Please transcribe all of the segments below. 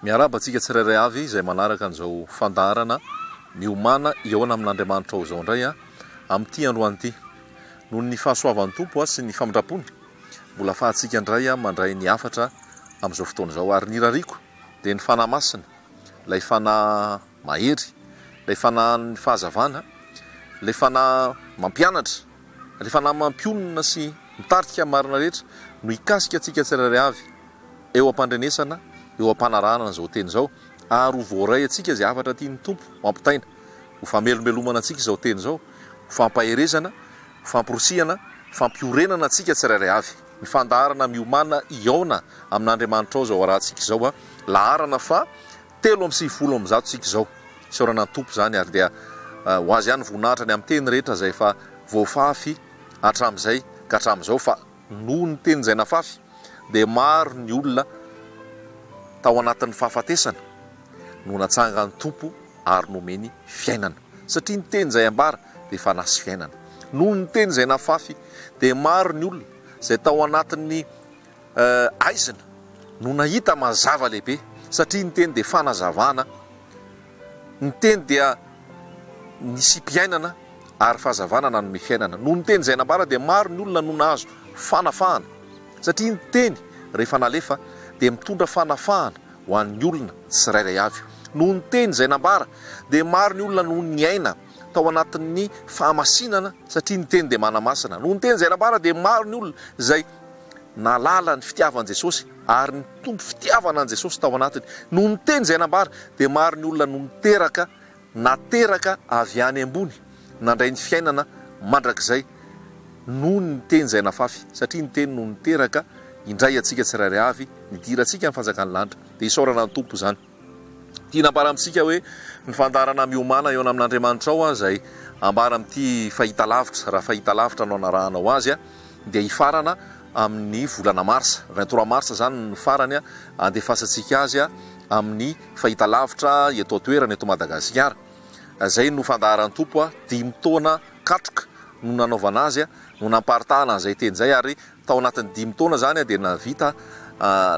Miaraba antsika tsirairay avy izay manaraka an'izao fandarana miomana eona amin'Andriamanitra ao izao indray amin'ity androany ity. Noho ny fahasoavan'ny tompo sy ny famindrapony, mbola fahatsika indray mandray ny afatra amin'izao fotoana izao. Ary ny rariko dia ny fanahy masina, ilay fanahy mahery, ilay fanahy ny fahazavana, ilay fanahy mampianatra, ilay fanahy mampionona sy mitarika marina rehetra no hikasika antsika tsirairay avy eo am-pandrenesana, eo am-panarahana izao teny izao, ary ho voaray antsika izay afatra tian'ny tompo mampitaina, ho famelomelomana antsika izao teny izao, ho fampaherezana, ho famporosihana, fampiorenana antsika tsirairay avy. Ny fandarana miomana iaona amin'Andriamanitra ao izao arahantsika izao laharana fa 3:20 tsika izao isaorana ny tompo zany, ary dia ho azy ihany voninahitra ny amin'ny teny rehetra izay fa voafafy hatramin'izay ka hatramin'izao, fa noho ny teny izay nafafy dia maro ny olona tao anatin'ny fahafatesana no natsangan'ny tompo ary nomeny fiainana, satria ny teny izay ambara dia efa nasy fiainana. Noho ny teny izay nafafy dia maro ny olona izay tao anatin'ny aizina no nahita mazava lehibe, satria ny teny dia fanazavana, ny teny dia nisy mpiainana ary fahazavana nanome fiainana. Noho ny teny izay nambara dia maro ny olona no nahazo fanafahana, satria ny teny rehefa nalefa dia mitondra fanafahana ho an'ny olona tsirairay avy. Noho ny teny izay nambara dia maro ny olona no ny aina tao anatin'ny fahamasinana, satria ny teny dia manamasina. Noho ny teny izay nambara dia maro ny olona izay nalala ny fitiavan'i Jesosy ary ny tompo fitiavana an' Jesosy tao anatiny. Noho ny teny izay nambara dia maro ny olona no nateraka avy any ambony nandray ny fiainana mandrakizay noho ny teny izay nafafy, satria ny teny no niteraka indray antsika tsirairay avy nidira antsika amin'ny fanjakan'ny lanitra, dia isaorana ny tompo zany. Tia nambara amintsika hoe ny fandarana miomana eo amin'Andriamanitra ao izay ambara amin'ity fahita lavitra, raha fahita lavitra no anarahanao azy dia hifarana amin'ny volana marsa, 23 marsa zany ny farany andefasantsika azy amin'ny fahita lavitra eto toerana eto Madagasikara. Zay no fandaran'ny tompo 5 taona katroka no nanaovana azy no namparitahana an'izay teny izay, ary tao anatin'ny 5 taona zany dia navita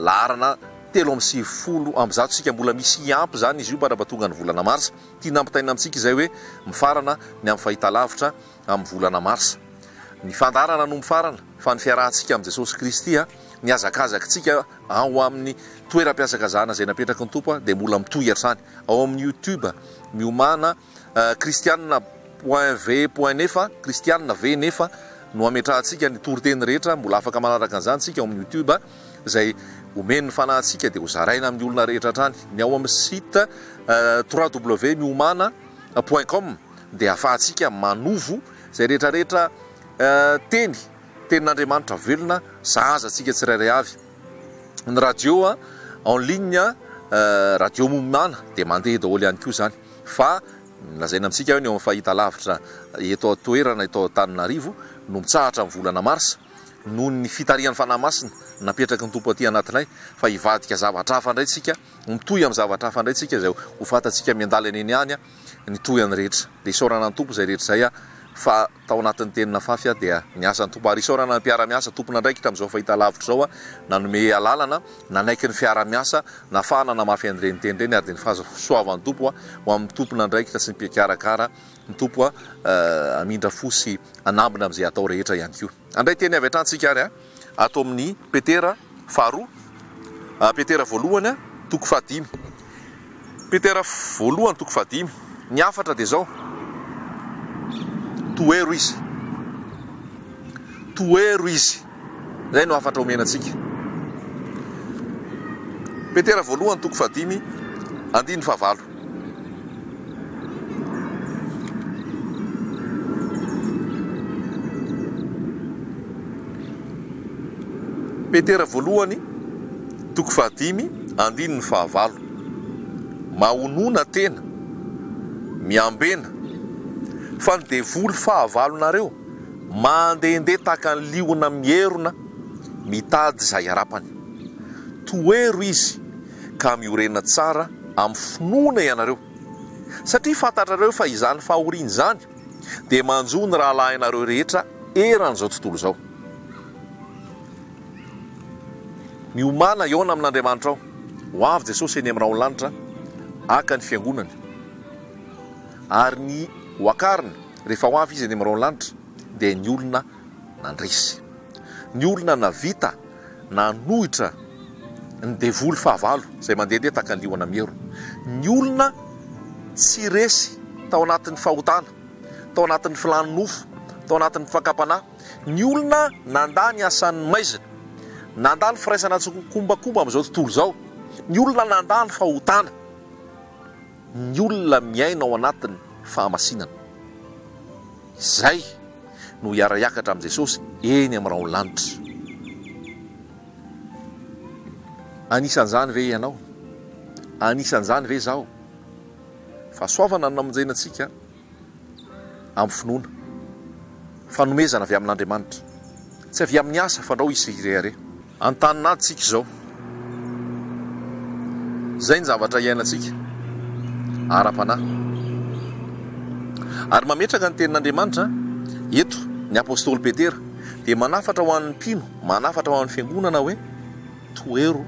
laharana 3:70 sika, mbola misy ampy zany izy io barabatonga ny volana marsa. Tia nampitaina amintsika izay hoe mifarana ny amin'ny fahita lavitra amin'ny volana marsa. Ny fandarana no mifarana fa ny fiarahantsika amin'i Jesosy Kristy ny azakazakitsika ao amin'ny toeram-piasakazahana izay napetraky ny tompo dia mbola mitohy hatrany ao amin'ny YouTube miomana kristianina.v.nefa kristianina v9 no ametrahantsika ny toriteny rehetra. Mbola afaka manaraka an'izany tsika ao amin'ny YouTube izay omeny ny fanahintsika dia ho zaraina amin'ny olona rehetra hatrany. Ny ao amin'ny site www.miomana.com dia ahafahantsika manovo izay rehetrarehetra tenin'Andriamanitra velona zahazantsika tsirairay avy. Ny radio en ligne radio miomana dia mandeha daholo ihany koa zany, fa lazaina amintsika hoe ny ao amin'ny fahita lavitra eto toerana eto Antananarivo no mitsahatra amin'ny volana marsa noho ny fitarihan'ny fanahy masina napetraky ny tompo aty anatinay, fa hivadika zavatra hafa indray tsika, mitohy amin'ny zavatra hafa indray tsika izay ho fantatsika miandalana eny any ny tohany rehetra. Dia isaorana ny tompo izay rehetra izay fa tao anatin'ny teny nafafy dia ny asan'ny tompo, ary isaorana ny mpiara-miasa tompona ndraikitra amin'izao fahita lavitra izao nanome alalana nanaiky ny fiara-miasa nafahana namafy an'ireny teny ireny, ary dia ny fahasoavan'ny tompo ho amin'ny tompona ndraikitra sy ny mpikarakara ny tompo amindra fo sy anambina amin'izay atao rehetra ihany koa. Andray teny avy atrantsika ary ato amin'ny Petera faharoa, Petera voalohany toko 5, Petera voalohany toko 5, ny afatra dia zao: toero izy, toero izy, zay no afatra omena antsika. Petera voalohany toko 5 andiny fahavalo. Petera voalohany toko 5 andiny fahavalo. Mahonona tena miambena fa ny devoly fahavalonareo mandehandeha tahaka ny liona mierona mitady izay arapany. Toero izy ka miorena tsara amin'ny finoana ianareo, satria fantatrareo fa izany fahoriana izany dia manjo ny rahalahinareo rehetra eran'izao tontolo izao. Miomana iona amin'Andriamanitra ao ho avy Jesosy eny amin'nao lanitra aka ny fiangonany ary ny hoakariny rehefa ho avy izy eny amin'nao lanitra dia ny olona nandresy, ny olona navita nanohitra ny devoly fahavalo izay mandehandeha taka ny liona miero, ny olona tsy resy tao anatin'ny fahotana, tao anatin'ny filanonofo, tao anatin'ny fakapana, ny olona nandany asan'ny maizina, nandany firaisana tsokombakomba amin'izao tontolo izao, ny olona nandany fahotana, ny olona miaina ao anatin'ny fahamasinana. Izay no hiara-iakatra amin'i Jesosy eny amin'nao lanitra. Anisan'izany ve ianao? Anisan'izany ve zaho? Fahasoavana no namonjena antsika amin'ny finoana, fanomezana avy amin'Andriamanitra, tsy avy amin'ny asa fandrao isy irehare. Antanina antsika izao, izay ny zavatra iainantsika ara-panahy ary mametraka ny tenin'Andriamanitra eto ny apôstôly Petera dia manafatra ho an'ny mpino, manafatra ho an'ny fiangonana hoe toero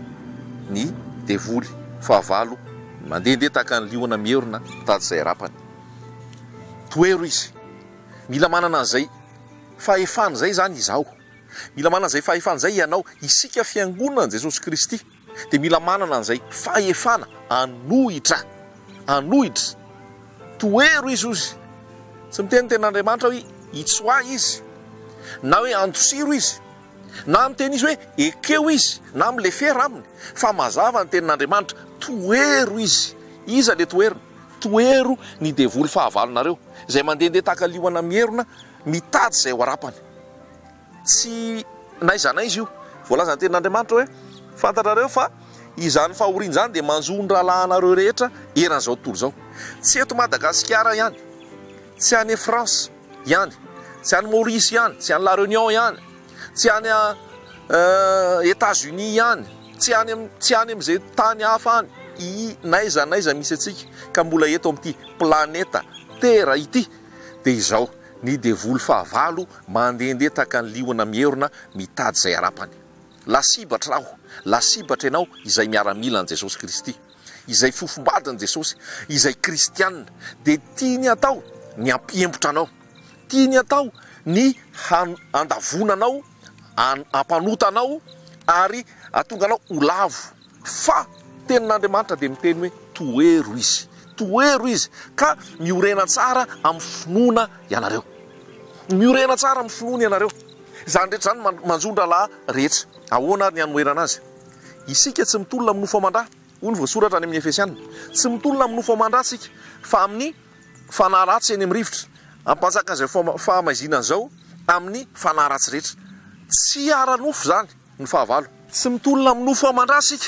ny devoly fahavalo mandehandeha tahaka ny liona mierona tady izay rapany. Toero izy, mila manana an'izay fahefana izay zany izaho, mila manana an'izay fahefana izay ianao, isika fiangonana Jesosy Kristy dia mila manana an'izay fahefana anohitra, toero izy ozy, tsy miteny tenin'Andriamanitra hoe itsoa izy na hoe andosiro izy na miteny izy hoe ekeo izy na milefera aminy, fa mazava ny tenin'Andriamanitra toero izy. Iza le toerona? Toero ny devoly fahavalonareo izay mandehandeha tahaka liona mierona mitady izay ho arapany. Tsy naiza na izy io, voalaza ny tenin'Andriamanitra hoe fantatrareo fa izany fahoriana izany dia manjono rahalahanareo rehetra eran'izao tontolo izao. Tsy eto Madagasikara ihany, tsy any France ihany, tsy any Maurice ihany, tsy any La Réunion ihany, tsy any États-Unis ihany, tsy any amin'izay tany hafa any, naiza misy atsika ka mbola eto amin'ity planeta Terra ity dia izao ny devoly fahavalo mandehandeha tahaka ny liona mierona mitady izay arapany. Lasibatra aho, lasibatra ianao izay miaramila an' Jesosy Kristy, izay fofombadin' Jesosy, izay kristianina, dia tiany atao ny ampiembotra anao, tiany atao ny andavonanao, ampanotanao ary atonga anao ho lavo. Fa tenin'Andriamanitra dia miteny hoe toero izy ka miorena tsara amin'ny finoana ianareo, miorena tsara amin'ny finoana ianareo. Izany rehetra zany manjondra lahy rehetra. Ahoana ary ny anoherana azy? Isika tsy mitolona amin'ny nofo aman-drà, hoy ny voasoratra any amin'ny Efesianina, tsy mitolona amin'ny nofo aman-drà tsika fa amin'ny fanahy ratsy eny amin'ny rivotra, ampanjaka izay fahamaizina izao amin'ny fanahy ratsy rehetra. Tsy ara-nofo zany ny fahavalo. Tsy mitolona amin'ny nofo aman-drà tsika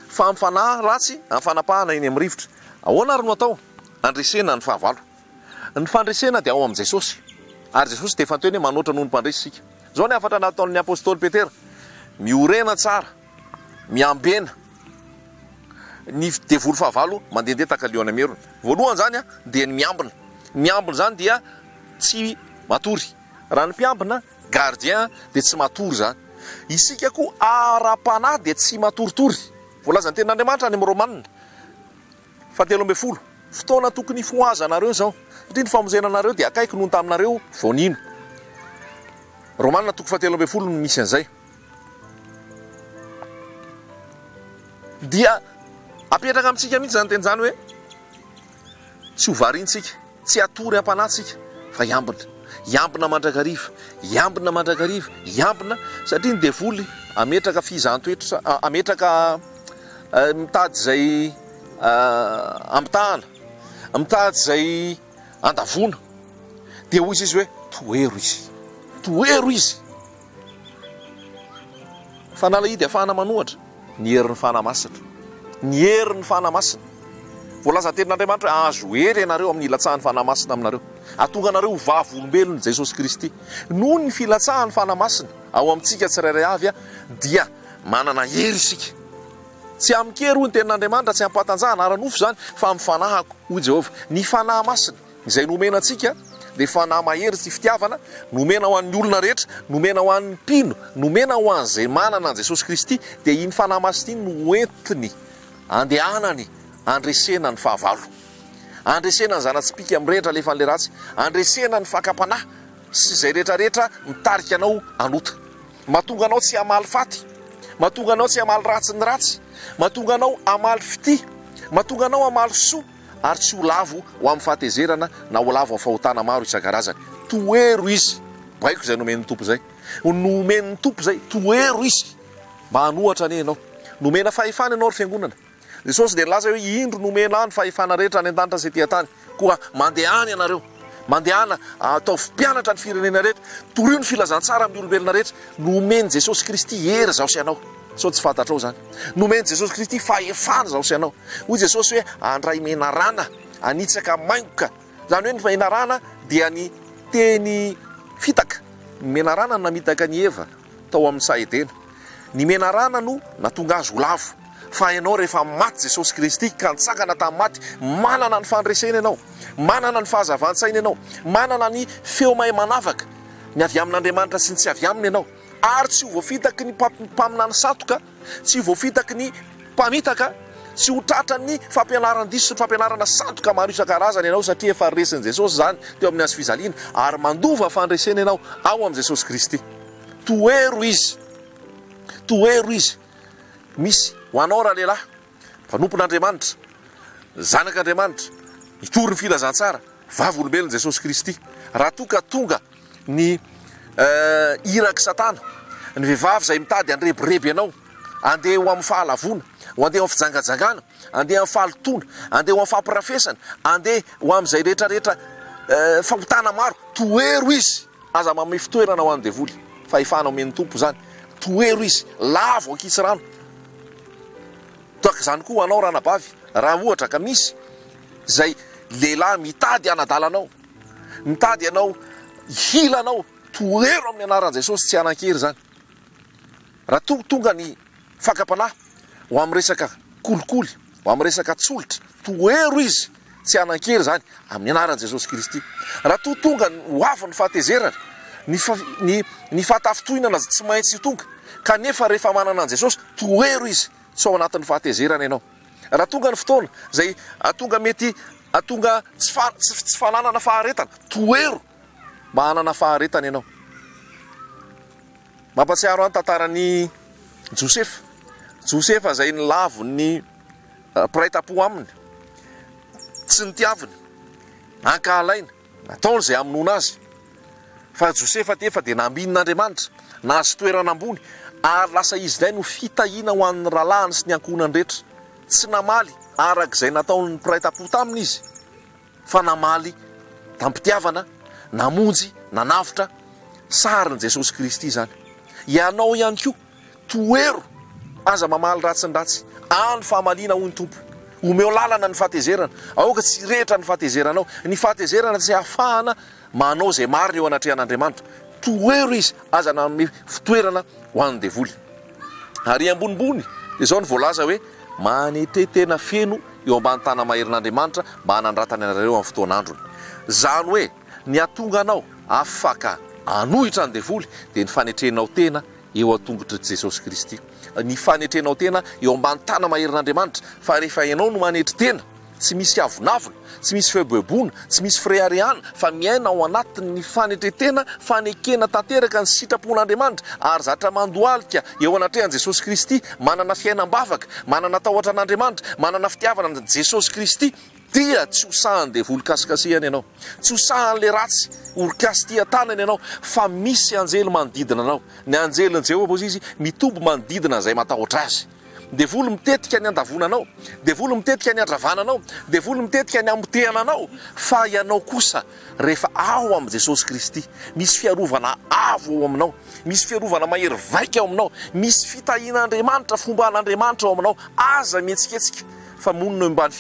fa amin'ny fanahy ratsy, amin'ny fanapahana eny amin'ny rivotra. Ahoana ary no atao? Andresena ny fahavalo. Ny fandresena dia ao amin'i Jesosy, ary Jesosy dia efa niteny hoe manoatra noho ny mpandresy sika. Zao ny afatra nataon'ny apôstôly Petera, miorena tsara, miambena ny devoly fahavalo mandehandeha tahaka liona mierona. Voalohany zany dia ny miambina. Miambina zany dia tsy matory. Raha ny mpiambina gardien dia tsy matory zany. Isika koa ara-panahy dia tsy matoritory. Voalaza ny tenin'Andriamanitra any amin'ny Romanina 7:12, fotoana tokony foazanareo zao satria ny famonjenanareo dia akaiky noho taminareo vonino. Romanina 7:12 no misy an'izay. Dia apetraka amintsika mihitsy zany teny zany hoe tsy ho variantsika, tsy atory ampanahitsika fa iambina mandrakariva, iambina satria ny devoly ametraka fizantoetra, ametraka mitady izay amitahana, mitady izay andavona, dia hoy izy hoe toero izy. Fanalahidy ahafahana manohatra ny herin'ny fanahy masina, voalaza tenin'Andriamanitra hoe azo hery ianareo amin'ny ilatsahan'ny fanahy masina aminareo, atonga anareo ho vavolombelony Jesosy Kristy. Noho ny filatsahan'ny fanahy masina ao amintsika tsirairay avy dia manana hery isika, tsy amin'kery hoy ny tenin'Andriamanitra, tsy ampatanjahana ara-nofo zany fa amin'ny fanahako hoy Jehovah. Ny fanahy masina izay nomena antsika dia fanahy mahery sy fitiavana, nomena ho an'ny olona rehetra, nomena ho an'ny mpino, nomena ho an'izay manana an' Jesosy Kristy. Dia iny fanahy masina iny no entiny andehanany andresena ny fahavalo, andresena ny zanatsipika am'rehetra lefa n'le ratsy, andresena ny fakapanahy sy zay rehetrarehetra mitarika anao anota, mahatonga anao tsy hamaly faty, mahatonga anao tsy hamaly ratsy ny ratsy, mahatonga anao hamaly fity, mahatonga anao hamaly soa, ary tsy ho lavo ho amin'ny fahatezerana na ho lavo amin'ny fahotana maro isan-karazany. Toero izy, baiko zay nomen'ny tompo zay, nomen'ny tompo zay, toero izy mba hanohatra ane ianao, nomena fahefana ianao ry fiangonana. Jesosy dia nilaza hoe indro nomena any fahefana rehetra any an-danitra sy etỳ antany, koa mandehany ianareo, mandehana atao mpianatra ny firenena rehetra, torio ny filazantsara amin'ny olombelona rehetra. Nomeny Jesosy Kristy hery zao sy anao, sao tsy fantatrao zany. Nomeny Jesosy Kristy fahefana zao sy anao. Hoy Jesosy hoe andray menarana, anitsaka maingoka, zany hoe ny menarana dia ny teny fitaka. Ny menarana no namitaka ny Eva tao amin'ny Saedena. Ny menarana no natonga azy ho lavo. Fa ianao rehefa maty Jesosy Kristy ka nitsangana tamin'ny maty, manana ny fandresena ianao, manana ny fahazavan-tsaina ianao, manana ny feo mahay manavaka, ny avy amin'Andriamanitra sy ny tsy avy aminy ianao, ary tsy ho voafitaky ny mpaminany satoka, tsy ho voafitaky ny mpamitaka, tsy ho tratran'ny fampianaran-diso sy fampianarana santoka maro isan-karazany ianao, satria efa resin'i Jesosy zany teo amin'ny azo fizaliana, ary mandova fandresena ianao ao amin'ny Jesosy Kristy. Toero izy, toero izy. Misy ho anao raha lehilahy, mpanompon'Andriamanitra, zanak'Andriamanitra, mitory ny filazantsara, vavy olombelon' Jesosy Kristy. Raha toka tonga ny iraky satana, ny vehivavy zay mitady andrebireby ianao, andeha ho amin'ny fahalavona, ho andeha ho amin'ny fijangajangana, andeha amin'ny fahalotona, andeha ho amin'ny fampirafesana, andeha ho amin'izay rehetrarehetra fahotana maro, toero izy, aza manome fitoerana ho an'ny devoly, fahefana omen'ny tompo zany. Toero izy, lavo ankitsy rano. Toaka izany koa anao ranabavy, raha ohatra ka misy zay lehilahy mitady anadalanao, mitady anao hilanao, toero amin'ny anaran'i Jesosy, tsy hanan-kery zany. Raha tonga ny fakapanahy ho amin'ny resaka kolikoly, ho amin'ny resaka tsolitra, toero izy, tsy hanan-kery zany amin'ny anaran'i Jesosy Kristy. Raha tonga ho avy ny fahatezerana, ny fahatafitohinana tsy maintsy tonga, kanefa rehefa manana an Jesosy, toero izy, tsy ao anatin'ny fahatezerana ianao. Raha tonga ny fotoana zay atonga mety atonga tsy fananana faharetana, toero mba hanana faharetana ianao. Mampatsiaro any tantaran'ny Josefa zay ny lavon'ny mpiray-tam-po aminy, tsy nitiaviny, ankahalaina, nataony zay hamonoana azy. Fa Josefa tefa dia nambinin'Andriamanitra, nahazo toerana ambony, ary lasa izy ilay no fitahiana ho an'ny ralahany sy ny ankonany rehetra. Tsy namaly arak'izay nataony mpiray-tam-po taminy izy, fa namaly tampitiavana, namonjy, nanavitra sarin'i Jesosy Kristy zany. Ianao ihany koa, toero, aza mamaly ratsy ny ratsy, any fahamaliana hoy ny tompo, omeo lalana ny fahatezerana, aoka tsy rehetra ny fahatezeranao, ny fahatezerana tsy ahafahana manao zay marina eo anatrehan'Andriamanitra. Toero izy, aza nanome fitoerana ho an'ny devoly. Ary ambonimbony dia zao ny voalaza hoe manetretena feno eo ambany tana maherin'Andriamanitra mba hanandratany anareo amin'ny fotoan'androny. Zany hoe ny atonga anao afaka anohitra ny devoly dia ny fanetrenao tena eo an-tongotry Jesosy Kristy. Ny fanetrenao tena eo ambany tana maherin'Andriamanitra, fa rehefa ianao no manetry tena, tsy misy avonavona, tsy misy fehboebona, tsy misy freariana, fa miaina ao anatin'ny fanetretena, fanekena tanteraka ny sitrapon'Andriamanitra, ary zatra mandoalika eo anatrehan'i Jesosy Kristy, manana fiainam-bavaka, manana tahotra an'Andriamanitra, manana fitiavana an Jesosy Kristy, dia tsy hosahan'ny devoly kasikasihany ianao, tsy hosahan'le ratsy orikasy tanany ianao, fa misy anjely manodidina anao. Ny anjelin Jehovah moa izy mitombo manodidina zay matahotra azy. Devoly mitetika ny andavonanao, devoly mitetika ny andravananao, devoly mitetika ny ambotehananao, fa ianao kosa rehefa ao amin'i Jesosy Kristy, misy fiarovana avo ao aminao, misy fiarovana mahery vaika ao aminao, misy fitahian'Andriamanitra, fomba an'Andriamanitra ao aminao, aza mihetsiketsika, fa monina mbany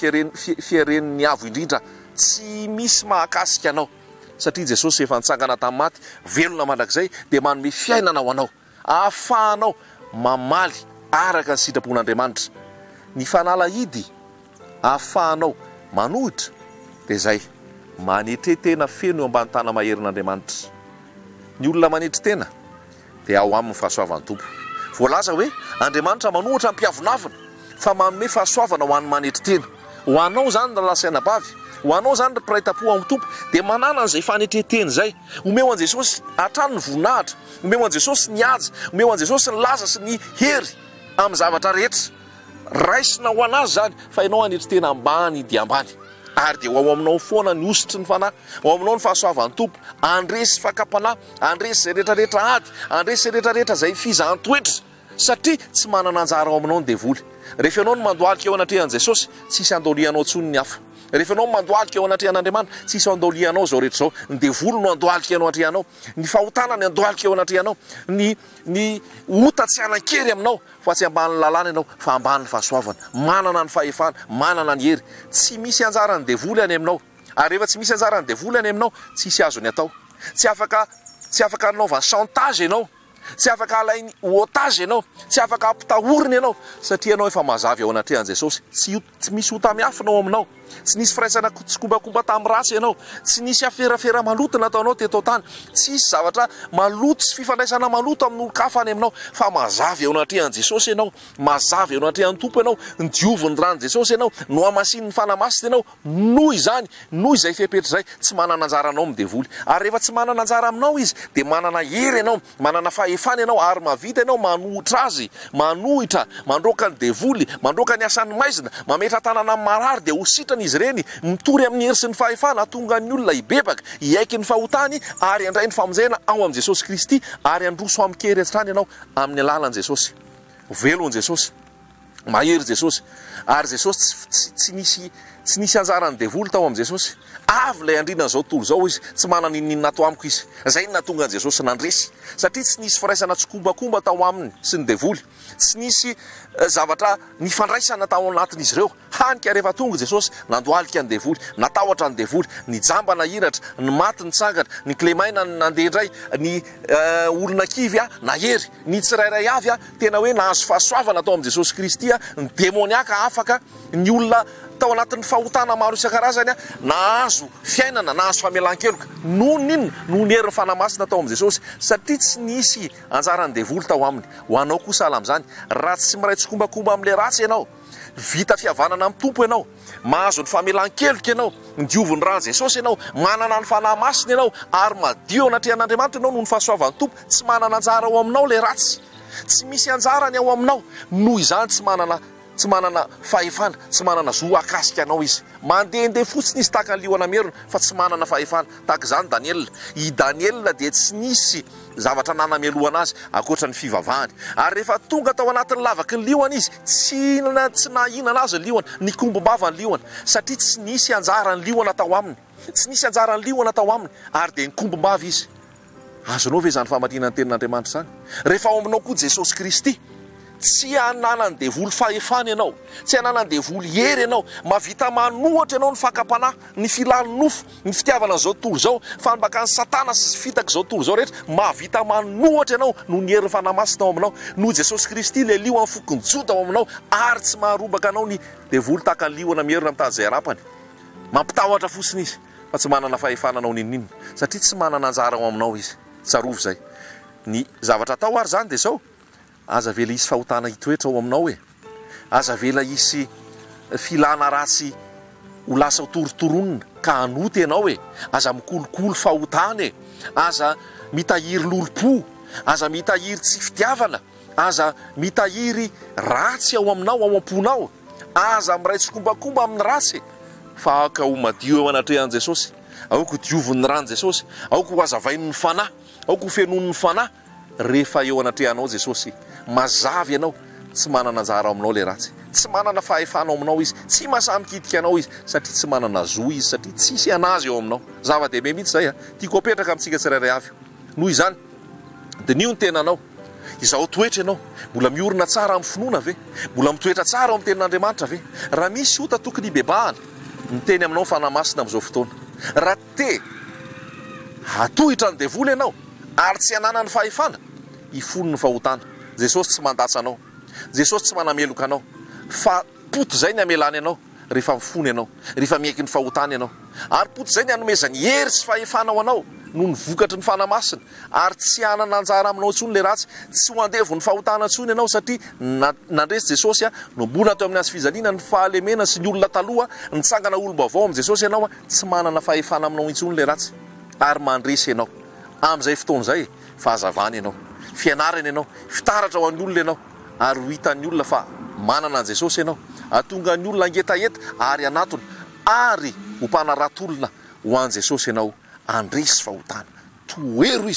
fiaren'ny avo indrindra, tsy misy mahakasika anao, satria Jesosy efa nitsangana tamin'ny maty, velona mandrakizay dia manome fiainana ao anao, ahafahanao mamaly araka ny sitrapon'Andriamanitra. Ny fanalahidy ahafahanao manohitra dia zay, manetretena feno eo ambany tana maherin'Andriamanitra. Ny olona manetry tena dia ao amin'ny fahasoavan'ny tompo. Voalaza hoe Andriamanitra manohitra ny mpiavonavina, fa manome fahasoavana ho an'ny manetry tena ho anao zany raha lasaina bavy ho anao zany ry mpiray-tampo amin'ny tompo dia manana an'izay fanetreteny zay omeo an Jesosy hatrany ny voninahitra omeo an Jesosy ny haja omeo an Jesosy ny laza sy ny hery amin'ny zavatra rehetra raisina ho anazy zany fa ianao anetry tena ambany dia ambany ary dia ho ao aminao foana ny ositry ny fanahy ho aminao ny fahasoavan'ny tompo andresy fakapanahy andresy zay rehetrarehetra ady andresy zay rehetrarehetra zay fizahn-toetra satria tsy manana anjara ao aminao ny devoly rehefa ianao no mandohalika eo anatrehan'i Jesosy tsisy andolianao tsony ny hafa rehefa ianao mandohalika eo anatrehan'Andriamanitra tsisy andolianao zao rehetra zao ny devoly no andohalika eo anatrehanao ny fahotana ny andohalika eo anatrehanao ny ota tsy anan-kery aminao fa tsy ambany lalàna ianao fa ambany fahasoavana manana ny fahefana manana ny hery tsy misy anjara ny devoly any aminao ary rehefa tsy misy anjara ny devoly any aminao tsisy azony atao tsy afaka anaovany chantage ianao tsy afaka alainy otage ianao tsy afaka ampitahoriny ianao satria ianao efa mazavy ao anatrehan'i Jesosy tsy misy otamiafinao aminao tsy nisy firaisana tsy kombakomba tamin'ny ratsy ianao tsy nisy aferafera maloto nataonao teto tany tsy isy zavatra maloto sy fifandraisana maloto amin'ny olo-kafa any aminao fa mazavy ao anatrehan'i Jesosy ianao mazavy ao anatrehan'ny tompo ianao ny dioviny rany Jesosy ianao no amasin'ny fanamasina ianao noho izany noho izay fepetra zay tsy manana anjara anao amin'ny devoly ary rehefa tsy manana anjara aminao izy dia manana hery ianao manana fahefana ianao ary mavita ianao manohitra azy manohitra mandroaka ny devoly mandroaka ny asan'ny maizina mametra tanana amin'ny marary dia ho sitrana izy ireny mitory amin'ny hery sy ny fahefana tonga ny olona hibebaka hiaiky ny fahotany ary andray ny famonjena ao amin'ny Jesosy Kristy ary androso amin'ny kery hatrany ianao amin'ny alalan'i Jesosy velon Jesosy mahery Jesosy ary Jesosy tsy nisy anjarany devoly tao amin'ny Jesosy avy lay andrina zao tontolo zao izy tsy manana inona atao amiko izy zay ny natonga an Jesosy nandresy satria tsy nisy firaisana tsy kombakomba tao aminy sy ny devoly tsy nisy zavatra nifandraisana tao anatin'izy ireo hanika rehefa tonga Jesosy nandohalika ny devoly natahotra ny devoly ny jambana hiratra ny maty ny tsangatra ny klemaina nandeha indray ny olona kivy nahery ny tsirairay avy tena hoe nahazo fahasoavana tao amin'ny Jesosy Kristy ny demoniaka afaka ny olona tao anatin'ny fahotana maro isan-karazany nahazo fiainana nahazo famelan-keloka noho ny herin'ny fanamasina tao amin'ny Jesosy satria tsy nisy anjarany devoly tao aminy ho anao kosa ala amin'izany raha tsy miray tsy kombakomba amin'ilay ratsy ianao vita fihavanana amin'ny tompo ianao mahazo ny famelan-keloka ianao ny dioviny rany Jesosy ianao manana ny fanahy masina ianao ary madio anatrehan'Andriamanitra ianao noho ny fahasoavan'ny tompo tsy manana anjara ao aminao ilay ratsy tsy misy anjarany ao aminao noho izany tsy manana fahefana tsy manana zo akasika anao izy mandehandeha fotsiny izy tahaka ny liona merina fa tsy manana fahefana tahaka izany Daniel i Daniel dia tsy nisy zavatra nanamelohana azy akoatra ny fivavahany ary rehefa tonga tao anatin'ny lavaky ny liona izy tsy nahinana azy ny liona ny kombombava ny liona satria tsy nisy anjara ny liona tao aminy tsy nisy anjara ny liona tao aminy ary dia ny kombombava izy azonao ve zany famarinany tenin'Andriamanitra zany rehefa ao aminao koa Jesosy Kristy tsy ananany devoly fahefana ianao tsy ananany devoly hery ianao mavita manohatra ianao ny fakapanahy ny filalo nofo ny fitiavana zao tontolo zao fanambakany satana sy fitaka zao tontolo zao rehetra mavita manohatra ianao no ny herin'ny fanamasina ao aminao no Jesosy Kristy le lio amin'ny fokony jota ao aminao ary tsy maharobaka anao ny devoly tahaka ny liona mierina mitady zay arapany mampitahotra fotsiny izy fa tsy manana fahefana anao ninninona satria tsy manana anjara ao aminao izy tsarovy zay ny zavatra atao ary zany dia zao aza vela isy fahotana hitoetra ao aminao aza vela isy filana ratsy ho lasa torotoronina ka hanoty ianao aza mikolokolo fahotana aza mitahiry lolo-po aza mitahiry tsy fitiavana aza mitahiry ratsy ao aminao ao am-ponao aza miray tsy kombakomba amin'ny ratsy fa aoka ho madio eo anatrehan'i Jesosy aoka ho dioviny rany Jesosy aoka ho azavainy ny fanahy aoka ho fenony ny fanahy rehefa eo anatrehanao Jesosy mazavy ianao tsy manana anjara ao aminao le ratsy tsy manana fahefana ao aminao izy tsy mahasamikidika anao izy satria tsy manana zo izy satria tsisy anazy eo aminao zava-dehibe mihitsy zay tiako apetraka amintsika tsirairay avy noho izany dia nio ny tenanao izao toetra ianao mbola miorina tsara amin'ny finoana ve mbola mitoetra tsara ao amin'ny tenin'Andriamanitra ve raha misy ota tokony hibebahana miteny aminao fanamasina amin'izao fotoana raha te hatohitra ny devoly ianao ary tsy hanana ny fahefana hifony ny fahotana Jesosy tsy mandatsy anao Jesosy tsy manameloka anao fa poto zay ny amelany anao rehefa mifony ianao rehefa miaiky ny fahotana ianao ary poto zay ny anomezany hery sy fahefana ao anao no ny vokatry ny fanamasina ary tsy anana anjara aminao intsony le ratsy tsy ho andevony fahotana intsony ianao satria nandresy Jesosy no mbola teo amin'ny asy-fijaliana ny fahalemena sy ny olona taloha nitsangana olo-baovao amin'ny Jesosy ianao tsy manana fahefana aminao intsony le ratsy ary mandresy ianao amin'izay fotoana izay fahazavana ianao fianarana ianao fitaratra ho an'ny olona ianao ary ho hitan'ny olona fa manana an Jesosy ianao atonga ny olona angetaeta ary anatony ary ho mpanaratolona ho an Jesosy ianao andresy fahotana toero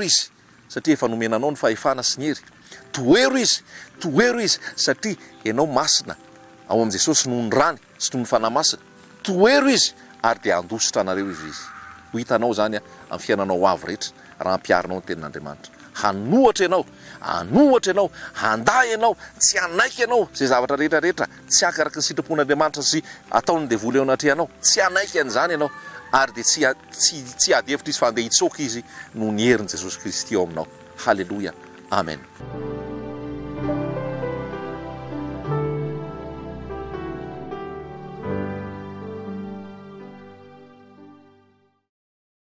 izy satria efa nomenanao ny fahefana sy ny hery toero izy satria ianao masina ao am Jesosy noho ny rany sy noho ny fanamasina toero izy ary dia andositra anareo izy ho hitanao zany amin'ny fiainanao avy rehetra raha ampiarinao ny tenin'Andriamanitra hanohatra ianao handay ianao tsy hanaiky ianao zay zavatra rehetrarehetra tsy akaraky ny sitrapon'Andriamanitra sy ataony devoly eo anaty ianao tsy hanaiky an'izany ianao ary dia tsy adevitra izy fa andeha hitsoaka izy noho ny herin'i Jesosy Kristy ao aminao. Halleluja, amen.